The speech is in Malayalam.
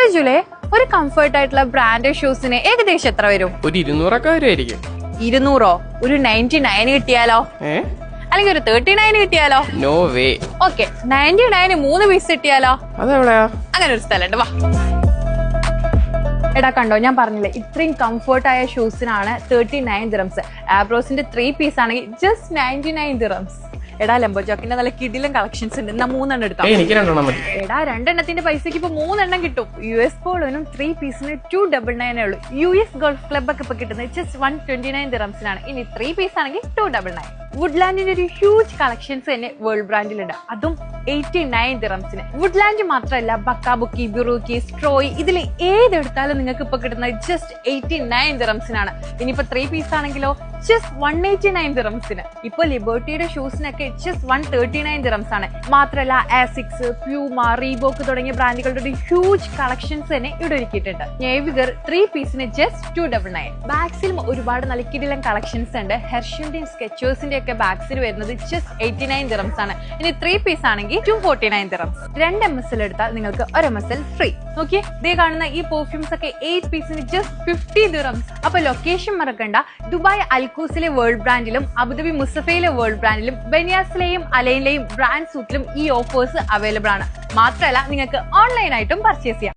റിജുലെ ഒരു കംഫർട്ട് ആയിട്ടുള്ള ബ്രാൻഡഡ് ഷൂസിന് ഏകദേശം എത്ര വരും? ഒരു 200 വരുമായിരിക്കും. 200? ഒരു 99 കിട്ടിയാലോ? അല്ലെങ്കിൽ ഒരു 39 കിട്ടിയാലോ? No way. ഓക്കെ, 99 3 പീസ് കിട്ടിയാലോ? അതെവിടെയാ? അങ്ങനെ ഒരു സ്ഥലമുണ്ട്, വാ. എടാ കണ്ടോ, ഞാൻ പറഞ്ഞില്ലേ ഇത്രയും കംഫർട്ട് ആയ ഷൂസിനാണ് 39 ദിറംസ്. ആബ്രോസിന്റെ 3 പീസ് ആണെങ്കിൽ ജസ്റ്റ് 99 ദിറംസ്. എടാ ലംബോജോക്കിന്റെ നല്ല കിടിലം കളക്ഷൻസ് ഉണ്ട്. എന്നാ 3 എണ്ണം എടുക്കാം. എനിക്ക് 2 എണ്ണം മതി. എടാ 2 എണ്ണത്തിന്റെ പൈസക്ക് ഇപ്പൊ 3 എണ്ണം കിട്ടും. US പോളിനും 3 പീസിന് 299 ഉള്ളൂ. US ഗോൾഫ് ക്ലബ് ഒക്കെ ഇപ്പൊ കിട്ടുന്നത് ജസ്റ്റ് 129 ദിറംസിനാണ്. ഇനി 3 പീസ് ആണെങ്കിൽ 299. വുഡ്ലാൻഡിന്റെ ഒരു ഹ്യൂജ് കളക്ഷൻസ് തന്നെ വേൾഡ് ബ്രാൻഡിലുണ്ട്, അതും 89 ദിറംസിന്. വുഡ്ലാൻഡ് മാത്രമല്ല, ബക്കാബുക്കി, ബുറൂക്കി, സ്ട്രോയ്, ഇതിൽ ഏതെടുത്താലും നിങ്ങൾക്ക് ഇപ്പൊ കിട്ടുന്നത് ജസ്റ്റ് 89 ദിറംസിനാണ്. ഇനിയിപ്പോ 3 പീസ് ആണെങ്കിലോ ജസ്റ്റ് 189 ദിറംസിന്. ഇപ്പൊ ലിബർട്ടിയുടെ ഷൂസിനൊക്കെ ജസ്റ്റ് 139 ദിറംസ് ആണ്. മാത്രമല്ല ആസിക്സ്, പ്യൂമ, റീബോക്ക് തുടങ്ങിയ ബ്രാൻഡുകളുടെ ഒരു ഹ്യൂജ് കളക്ഷൻസ് തന്നെ ഇവിടെ ഒരുക്കിയിട്ടുണ്ട്. നേവിഗർ 3 പീസിന് ജസ്റ്റ് 299. ബാഗ്സിലും ഒരുപാട് നല്ല കിടിലം കളക്ഷൻസ് ഉണ്ട്. ഹെർഷന്റെയും സ്കെച്ചേഴ്സിന്റെ ഒക്കെ ബാഗ്സിൽ വരുന്നത് ജസ്റ്റ് 89 ദിറംസ് ആണ്. ഇനി 3 പീസ് ആണെങ്കിൽ 249 ദിറംസ്. 2 MSL എടുത്താൽ നിങ്ങൾക്ക് 1 MSL ഫ്രീ. നോക്കിയേ, ഇതേ കാണുന്ന ഈ പെർഫ്യൂംസ് ഒക്കെ 8 പീസിന് ജസ്റ്റ് 50 ദിറംസ്. അപ്പൊ ലൊക്കേഷൻ മറക്കണ്ട, ദുബായ് അൽക്കൂസിലെ വേൾഡ് ബ്രാൻഡിലും അബുദാബി മുസഫയിലെ വേൾഡ് ബ്രാൻഡിലും ബനിയാസിലെയും അലൈനിലെയും ബ്രാൻഡ് സൂക്കിലും ഈ ഓഫേഴ്സ് അവൈലബിൾ ആണ്. മാത്രമല്ല നിങ്ങൾക്ക് ഓൺലൈനായിട്ടും പർച്ചേസ് ചെയ്യാം.